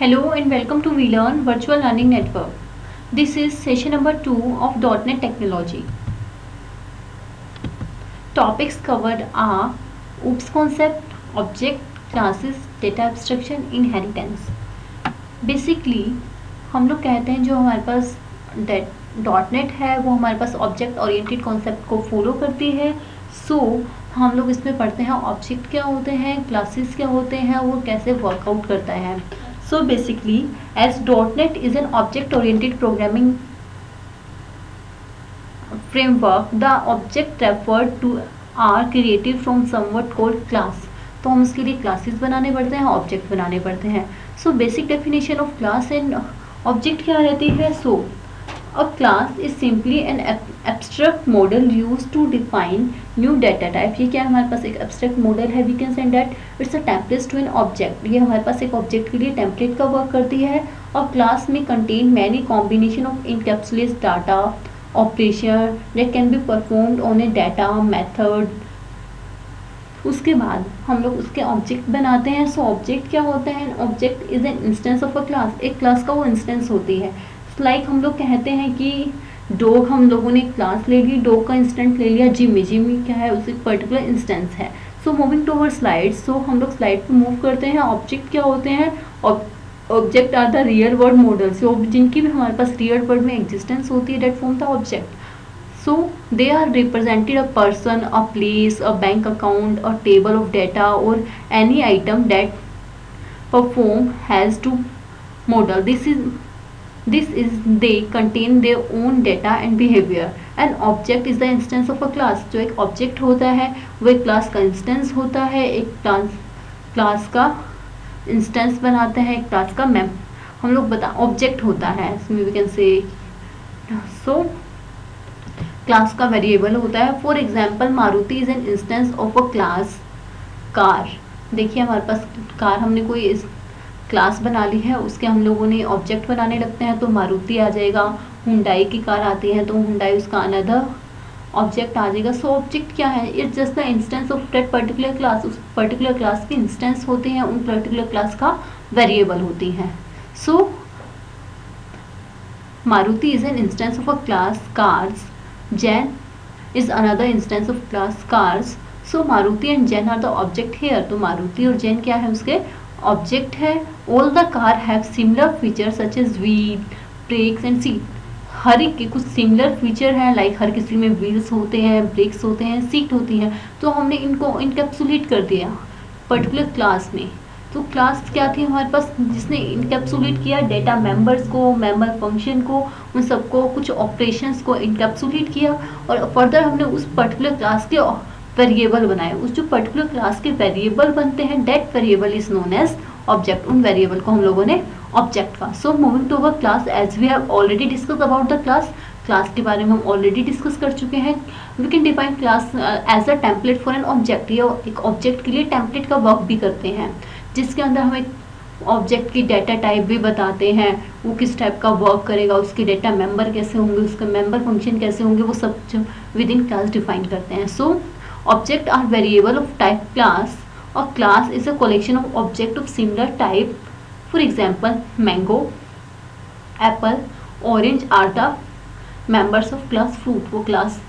Hello and welcome to We Learn Virtual Learning Network. This is session number 2 of .NET Technology. Topics covered are OOPS concept, object, classes, data abstraction, inheritance. Basically हम लोग कहते हैं जो हमारे पास .NET है वो हमारे पास ऑब्जेक्ट ओरिएंटेड कॉन्सेप्ट को फॉलो करती है. हम लोग इसमें पढ़ते हैं ऑब्जेक्ट क्या होते हैं, क्लासेस क्या होते हैं, वो कैसे वर्कआउट करता है. So basically, as .NET is an object-oriented programming framework, the object referred to are created from somewhat called class. तो हम उसके लिए क्लासेस बनाने पड़ते हैं, ऑब्जेक्ट बनाने पड़ते हैं. So basic definition of class and object क्या रहती है. सो a class is simply an abstract model used to define new data type. ये क्या हमारे पास एक abstract model है. we can say that it's a template to an object. ये हमारे पास एक object के लिए template का वर्क करती है. और class में contain many combination of encapsulates data operation that can be performed on a data method. उसके बाद हम लोग उसके ऑब्जेक्ट बनाते हैं. सो ऑब्जेक्ट क्या होता है. Object is an instance of a class. एक क्लास का वो इंस्टेंस होती है. लाइक हम लोग कहते हैं कि डॉग, हम लोगों ने क्लास ले ली, डॉग का इंस्टेंस ले लिया. जिमी, जिमी क्या है, उसे पर्टिकुलर इंस्टेंस है. So moving to our slide. सो हम लोग स्लाइड पे मूव करते हैं. ऑब्जेक्ट क्या होते हैं. Object are the real world models, जिनकी भी हमारे पास रियल वर्ल्ड में एग्जिस्टेंस होती है. That form the object. So they are represented a person, a place, a bank account, a table of data, or any item that perform has to model. This is they contain their own data and behavior. An object is the instance of a class. जो एक object होता है वो एक class का instance होता है. एक class का instance बनाते हैं. एक class का हम लोग object होता है. इसमें we can say so class का वेरिएबल होता है. For example Maruti is an instance of a class car. देखिए हमारे पास कार, हमने कोई क्लास बना ली है, उसके हम लोगों ने ऑब्जेक्ट बनाने लगते हैं तो मारुति आ जाएगा. हुंडई की कार आती है तो हुंडई उसका अनदर ऑब्जेक्ट आ जाएगा. सो ऑब्जेक्ट क्या है. It's just the instance of that particular class. उस पर्टिकुलर क्लास की इंस्टेंस होती हैं, उन पर्टिकुलर क्लास का वेरिएबल होती हैं. So Maruti is an instance of a class cars. Jan is another instance of class cars. So Maruti and Jan are the object here. तो Maruti और Jan क्या है, उसके object है. All the car have similar features such as wheel, brakes and seat. हर एक के कुछ similar feature है. लाइक हर किसी में wheels होते हैं, brakes होते हैं, seat होती हैं. तो हमने इनको इनकेप्सुलेट कर दिया पर्टिकुलर क्लास में. तो क्लास क्या थी हमारे पास, जिसने इनकेप्सुलेट किया डेटा मेंबर्स को, मेंबर फंक्शन को, उन सबको, कुछ ऑपरेशंस को इनकेप्सुलेट किया. और फर्दर हमने उस पर्टिकुलर क्लास के वेरिएबल बनाए. उस जो पर्टिकुलर क्लास के वेरिएबल बनते हैं, that variable is known as object. उन वेरिएबल को हम लोगों ने ऑब्जेक्ट का. So moving to our class, as we have already discuss about the class. Class के बारे में हम ऑलरेडी डिस्कस कर चुके हैं. We can define class as a template for an object. ये एक ऑब्जेक्ट के लिए टेम्पलेट का वर्क भी करते हैं, जिसके अंदर हमें ऑब्जेक्ट की डाटा टाइप भी बताते हैं, वो किस टाइप का वर्क करेगा, उसके डाटा मेंबर कैसे होंगे, उसके मेंबर फंक्शन कैसे होंगे, वो सब विद इन क्लास डिफाइन करते हैं. So object are variable of type class. और class is a collection of object of similar type. For example mango, apple, orange are the members of class fruit. वो class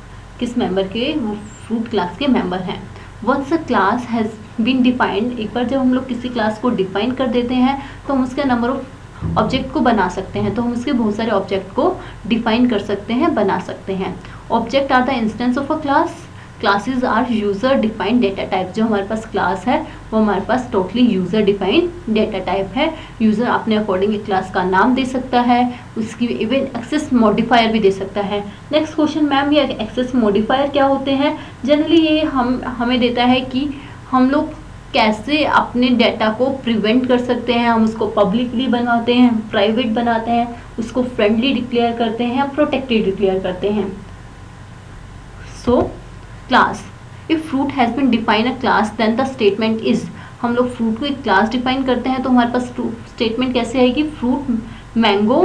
किस member के, वो fruit class के member हैं. Once a class has been defined, एक बार जब हम लोग किसी क्लास को डिफाइन कर देते हैं तो हम उसके नंबर ऑफ ऑब्जेक्ट को बना सकते हैं. तो हम उसके बहुत सारे ऑब्जेक्ट को डिफाइन कर सकते हैं, बना सकते हैं. Object are the instance of a class. Classes are user defined data type. जो हमारे पास क्लास है वो हमारे पास totally user defined data type है. यूजर अपने अकॉर्डिंग एक क्लास का नाम दे सकता है, उसकी इवन एक्सेस मॉडिफायर भी दे सकता है. नेक्स्ट क्वेश्चन, मैम ये एक्सेस मॉडिफायर क्या होते हैं. जनरली ये हमें देता है कि हम लोग कैसे अपने डाटा को प्रिवेंट कर सकते हैं. हम उसको पब्लिकली बनाते हैं, प्राइवेट बनाते हैं, उसको फ्रेंडली डिक्लेयर करते हैं, प्रोटेक्टेड डिक्लेयर करते हैं. So class, if fruit has been define a class then the statement is. हम लोग फ्रूट को एक क्लास डिफाइन करते हैं तो हमारे पास स्टेटमेंट कैसे आएगी. Fruit mango,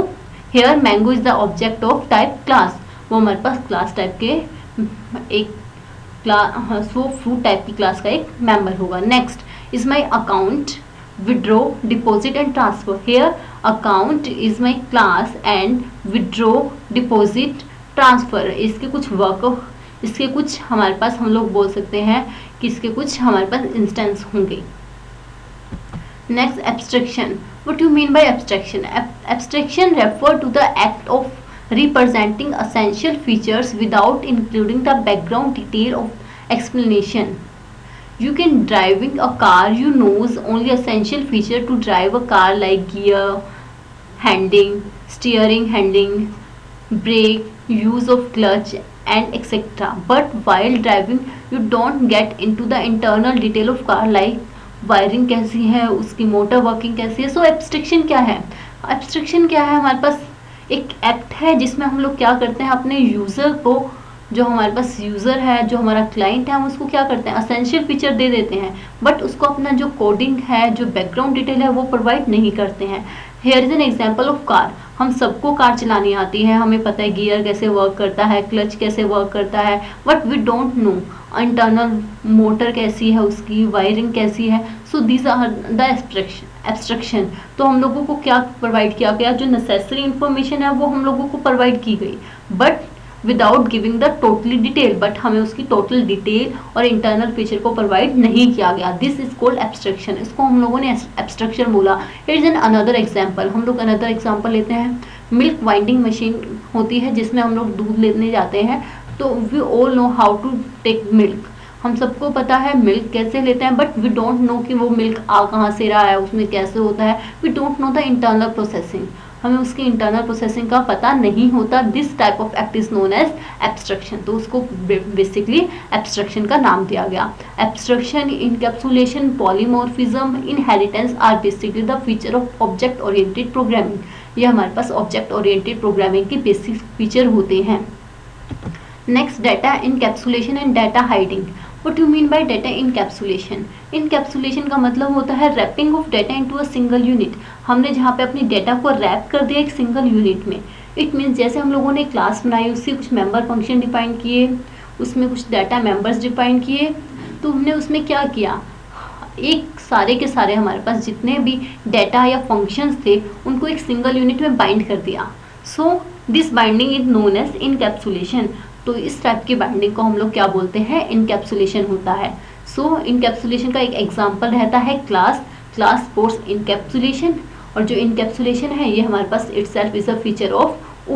here mango is the object of type class. वो हमारे पास क्लास टाइप के एक क्लास, वो फ्रूट टाइप की क्लास का एक मेंबर होगा. Next is my account withdraw, deposit and transfer. Here account is my class and withdraw, deposit, transfer इसके कुछ वर्क, इसके कुछ हमारे पास हम लोग बोल सकते हैं कि इसके कुछ हमारे पास इंस्टेंस होंगे. Next, abstraction. What you mean by abstraction? Abstraction refer to the act of representing essential features without including the background detail of explanation. You can driving a car, you knows only essential feature to drive a car like gear, handling, steering, handling, brake, use of clutch and etc. But while driving you don't get into the internal detail of car like wiring कैसी है, उसकी motor working कैसी है. सो abstraction क्या है? Abstraction क्या है? हमारे पास एक एक्ट है जिसमें हम लोग क्या करते हैं, अपने यूज़र को, जो हमारे पास यूज़र है, जो हमारा क्लाइंट है, हम उसको क्या करते हैं, असेंशियल फीचर दे देते हैं, बट उसको अपना जो कोडिंग है, जो बैकग्राउंड डिटेल है, वो प्रोवाइड नहीं करते हैं. Here is an example of car. हम सबको कार चलानी आती है, हमें पता है गियर कैसे वर्क करता है, क्लच कैसे वर्क करता है, but we don't know internal motor कैसी है, उसकी वायरिंग कैसी है. So these are the abstraction. तो हम लोगों को क्या प्रोवाइड किया गया, जो नेसेसरी इंफॉर्मेशन है वो हम लोगों को प्रोवाइड की गई, but without giving the totally detail. But हमें उसकी टोटल डिटेल और इंटरनल फीचर को प्रोवाइड नहीं किया गया. This is called abstraction. इसको हम लोगों ने एब्स्ट्रैक्शन बोला. It is an another example. हम लोग अनदर एग्जाम्पल लेते हैं. मिल्क वाइंडिंग मशीन होती है जिसमें हम लोग दूध लेने जाते हैं. तो we all know how to take milk. हम सबको पता है मिल्क कैसे लेते हैं, बट वी डोंट नो कि वो मिल्क आ कहाँ से रहा है, उसमें कैसे होता है. We don't know the internal processing. हमें उसकी इंटरनल प्रोसेसिंग का पता नहीं होता. This type of act is known as abstraction. तो उसको बेसिकली एब्स्ट्रैक्शन का नाम दिया गया. Abstraction, encapsulation, polymorphism, inheritance are basically the feature of object oriented programming. ये हमारे पास ऑब्जेक्ट ओरिएंटेड प्रोग्रामिंग के बेसिक फीचर होते हैं. Next, data encapsulation and data hiding. What do you mean by data encapsulation? Encapsulation का मतलब होता है wrapping of data into a single unit. हमने जहाँ पे अपनी डाटा को रैप कर दिया एक सिंगल यूनिट में. इट मीन्स जैसे हम लोगों ने क्लास बनाई, उससे कुछ मेंबर फंक्शन डिफाइन किए, उसमें कुछ डाटा मेंबर्स डिफाइन किए, तो हमने उसमें क्या किया, एक सारे के सारे हमारे पास जितने भी डाटा या फंक्शंस थे उनको एक सिंगल यूनिट में बाइंड कर दिया. So this binding is known as encapsulation. तो इस टाइप की बाइंडिंग को हम लोग क्या बोलते हैं, इनकैप्सुलेशन होता है. सो इनकैप्सुलेशन का एक एग्जांपल रहता है क्लास स्पोर्ट्स इनकैप्सुलेशन. और जो इनकैप्सुलेशन है ये हमारे पास itself is a feature of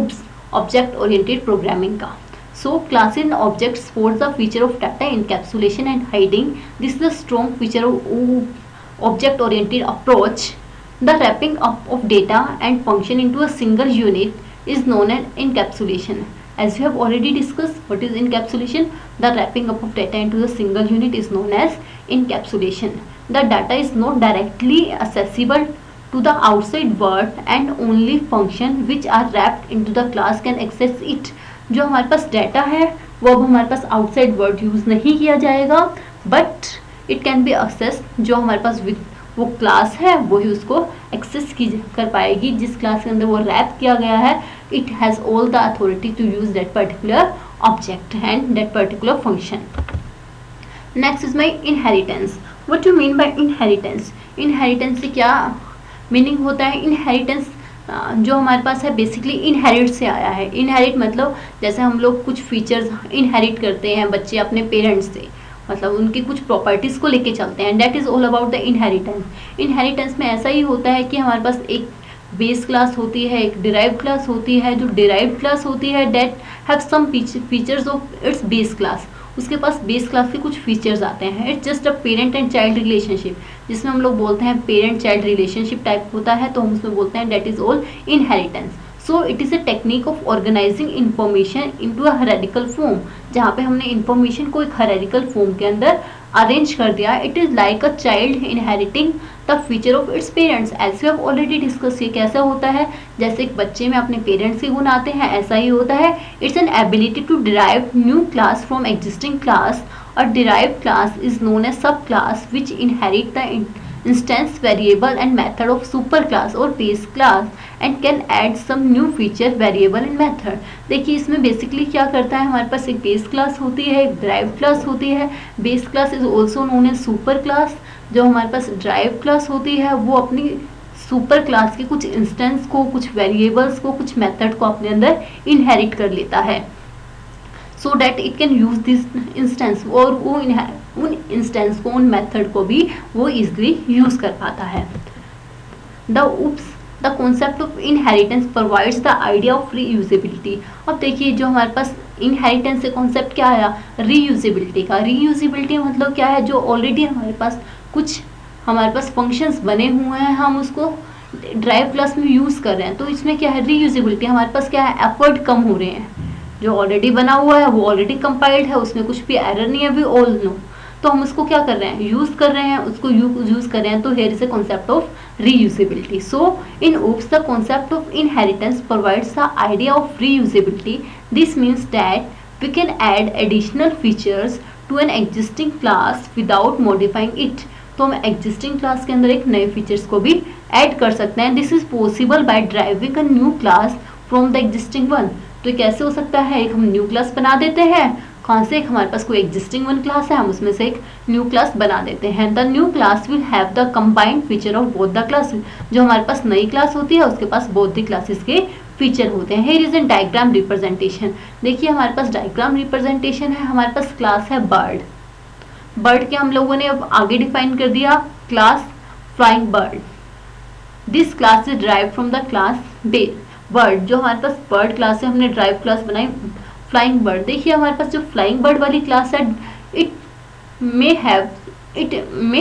object oriented programming का. So class in object supports the feature of data encapsulation and hiding. This is the strong feature of object oriented approach. The wrapping up of data and function into a single unit is known as encapsulation. As we have already discussed, what is encapsulation? The wrapping up of data into the single unit is known as encapsulation. The data is not directly accessible to the outside world and only function which are wrapped into the class can access it. जो हमारे पास data है वो अब हमारे पास outside word use नहीं किया जाएगा, but it can be access. जो हमारे पास वो क्लास है वही उसको एक्सेस कर पाएगी. जिस क्लास के अंदर वो रैप किया गया है, it has all the authority to use that particular object and that particular function. Next is my inheritance. What you mean by inheritance? Inheritance से क्या मीनिंग होता है? इनहेरिटेंस जो हमारे पास है बेसिकली इनहेरिट से आया है. इनहेरिट मतलब जैसे हम लोग कुछ फीचर्स इनहेरिट करते हैं बच्चे अपने पेरेंट्स से, मतलब उनकी कुछ प्रॉपर्टीज़ को लेके चलते हैं. That is all about the inheritance. Inheritance में ऐसा ही होता है कि हमारे पास एक बेस क्लास होती है, एक डिराइव्ड क्लास होती है. जो डिराइव्ड क्लास होती है that have some features of its base class. उसके पास बेस क्लास के कुछ फीचर्स आते हैं. It's just a parent and child relationship, जिसमें हम लोग बोलते हैं पेरेंट चाइल्ड रिलेशनशिप टाइप होता है, तो हम उसमें बोलते हैं that is all inheritance. So it is a technique of organizing information into a hierarchical form. जहाँ पे हमने इंफॉर्मेशन को एक हायरार्किकल फॉर्म के अंदर अरेंज कर दिया. It is like a child inheriting the feature of its parents. As we have already discuss. ये कैसा होता है, जैसे एक बच्चे में अपने पेरेंट्स के गुण आते हैं, ऐसा ही होता है. It's an ability to derive new class from existing class. A derived class is known as sub class which inherit the instance variable and method of superclass or base class and can add some new feature variable and method. देखिए इसमें basically क्या करता है, हमारे पास एक base class होती है, एक ड्राइव क्लास होती है. Base class is also known as super class. जो हमारे पास ड्राइव क्लास होती है वो अपनी सुपर क्लास के कुछ इंस्टेंस को, कुछ वेरिएबल्स को, कुछ मेथड को अपने अंदर इनहेरिट कर लेता है, so that it can use this instance, और वो उन इंस्टेंस को, उन मेथड को भी वो इजिली यूज कर पाता है। The concept of inheritance provides the idea of reusability. अब देखिए जो हमारे पास इनहेरिटेंस से कॉन्सेप्ट क्या आया, रीयूजेबिलिटी का। रीयूजेबिलिटी मतलब क्या है, जो ऑलरेडी हमारे पास फंक्शंस बने हुए हैं, हम उसको ड्राइव क्लास में यूज कर रहे हैं, तो इसमें क्या है, रीयूजेबिलिटी। हमारे पास क्या है, एफर्ट कम हो रहे हैं, जो ऑलरेडी बना हुआ है वो ऑलरेडी कंपाइल्ड है, उसमें कुछ भी एरर नहीं है, वी ऑल नो, तो हम उसको क्या कर रहे हैं, यूज कर रहे हैं, उसको यूज कर रहे हैं, तो here is a concept of reusability. So in OOPS the concept of inheritance provides the idea of reusability. This means that we can add additional features to an existing class without modifying it. तो हम existing class के अंदर एक नए features को भी add कर सकते हैं. This is possible by driving a new class from the existing one. तो कैसे हो सकता है, एक हम न्यू क्लास बना देते हैं, कहाँ से, हमारे पास कोई एग्जिस्टिंग वन क्लास है, हम उसमें से एक न्यू क्लास बना देते हैं। The new class will have the combined feature of both the class. जो हमारे पास नई क्लास होती है उसके पास बोथ द क्लासेस के फीचर होते हैं। Here is an diagram representation. देखिए हमारे पास डायग्राम रिप्रेजेंटेशन है, हमारे पास क्लास है बर्ड। बर्ड के हम लोगों ने अब आगे डिफाइन कर दिया class flying bird. This class is drive from the class bird. जो हमारे पास बर्ड क्लास है, हमने ड्राइव क्लास बनाई फ्लाइंग बर्ड। देखिए हमारे पास जो फ्लाइंग बर्ड वाली क्लास है, it may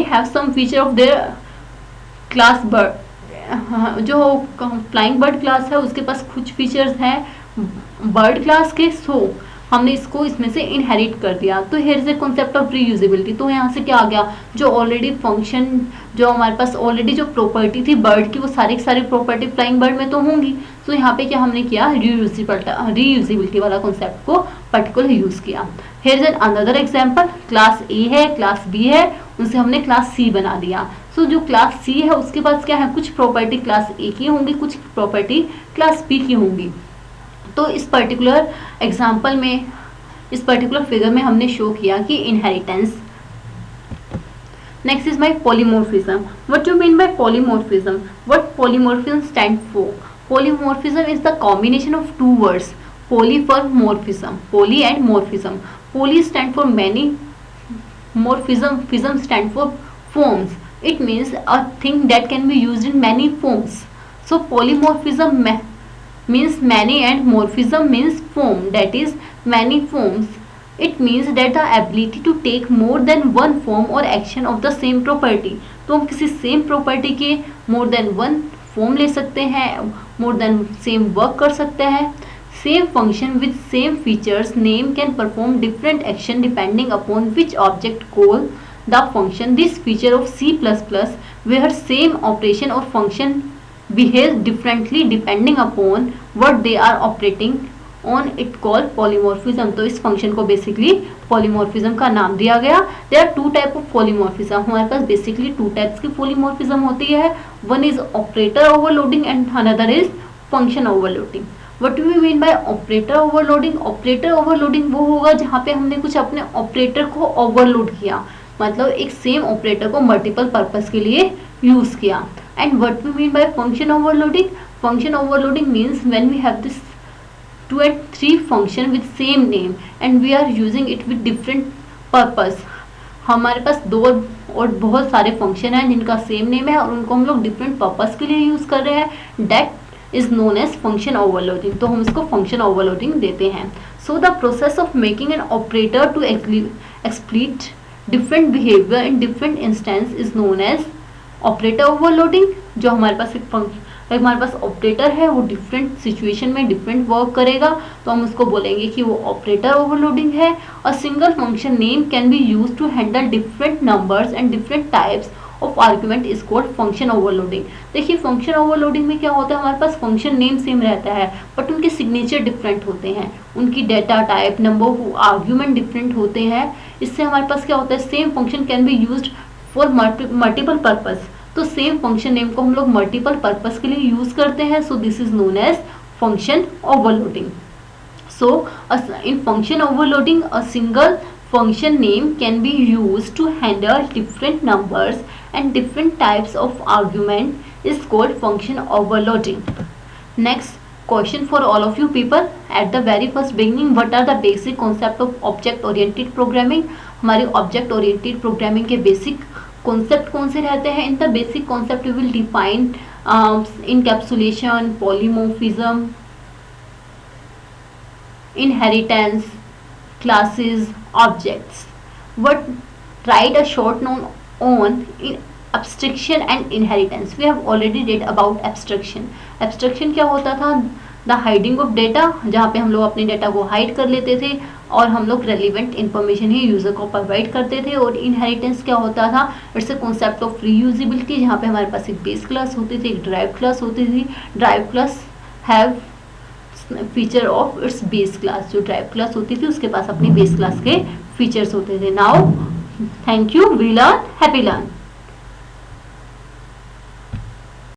have some feature of their class bird. जो फ्लाइंग बर्ड क्लास है उसके पास कुछ फीचर्स हैं बर्ड क्लास के, सो हमने इसको इसमें से इनहेरिट कर दिया। तो here is the concept of reusability. तो यहाँ से क्या आ गया, जो ऑलरेडी फंक्शन, जो हमारे पास ऑलरेडी जो प्रॉपर्टी थी बर्ड की, वो सारी की सारी प्रॉपर्टी फ्लाइंग बर्ड में तो होंगी। तो यहाँ पे क्या हमने किया, रीयूजेबिलिटी वाला कॉन्सेप्ट को पर्टिकुलर यूज किया। Here is another example, class ए है, क्लास बी है, उनसे हमने क्लास सी बना दिया। सो जो क्लास सी है उसके पास क्या है, कुछ प्रॉपर्टी क्लास ए की होंगी, कुछ प्रॉपर्टी क्लास बी की होंगी। तो इस पर्टिकुलर एग्जाम्पल में, इस पर्टिकुलर फिगर में हमने शो किया कि inheritance. Next is my polymorphism. What you mean bye polymorphism? What polymorphism stand for? Polymorphism is the combination of two words, poly for morphism, poly and morphism. Poly stand for many, morphism stand for forms. It means a thing that can be used in many forms. So polymorphism means many and morphism means form, that is many forms. It means that the ability to take more than one form or action of the same property. तो हम किसी same property के more than one form ले सकते हैं, more than same work कर सकते हैं। Same function with same features name can perform different action depending upon which object call the function. This feature of C++ where same operation और function behave differently depending upon what they are operating on, it called polymorphism. तो इस function को basically polymorphism का नाम दिया गया। There are two type of polymorphism. हमारे पास बेसिकली टू टाइप्स की पॉलीमॉर्फिज्म होती है। One is operator overloading and another is function overloading. What do we mean by operator overloading? Operator overloading वो होगा जहाँ पे हमने कुछ अपने ऑपरेटर को ओवरलोड किया, मतलब एक सेम ऑपरेटर को मल्टीपल पर्पस के लिए यूज किया। And what we mean by function overloading? Function overloading means when we have this 2 and 3 function with same name and we are using it with different purpose. हमारे पास दो और बहुत सारे function हैं जिनका सेम नेम है और उनको हम लोग डिफरेंट पर्पस के लिए यूज कर रहे हैं, that is known as function overloading. तो हम इसको फंक्शन ओवरलोडिंग देते हैं। So the process of making an operator to exploit different behaviour in different instance is known as operator overloading. जो हमारे पास हमारे पास ऑपरेटर है वो डिफरेंट सिचुएशन में डिफरेंट वर्क करेगा, तो हम उसको बोलेंगे कि वो ऑपरेटर ओवरलोडिंग है। A single function name can be used to handle different numbers and different types of argument is called function overloading. देखिए फंक्शन ओवरलोडिंग में क्या होता है, हमारे पास फंक्शन नेम सेम रहता है बट उनके सिग्नेचर डिफरेंट होते हैं, उनकी data type, number of argument different होते हैं। इससे हमारे पास क्या होता है, same function can be used for multiple purpose. तो सेम फंक्शन नेम को हम लोग मल्टीपल पर्पस के लिए यूज करते हैं। So this is known as function overloading. So in function overloading a single function name can be used to handle different numbers and different types of argument is called function overloading. Next question for all of you people, at the very first beginning what are the basic concept of object oriented programming? हमारे object oriented programming के basic concept कौन से रहते हैं? In the basic concept we will define encapsulation, polymorphism, inheritance, classes, objects. What write a short note on abstraction and inheritance. We have already read about abstraction. Abstraction क्या होता था? The hiding of data, जहाँ पे हम लोग अपने data को hide कर लेते थे और हम लोग रेलिवेंट इन्फॉर्मेशन ही यूजर को प्रोवाइड करते थे. और इनहेरिटेंस क्या होता था? It's a concept of reusability, जहाँ पे हमारे पास एक बेस क्लास होती थी, एक ड्राइव क्लास होती थी. Drive class have feature of its base class. जो ड्राइव क्लास होती थी उसके पास अपनी बेस क्लास के फीचर्स होते थे. Now thank you, we learn, happy learn.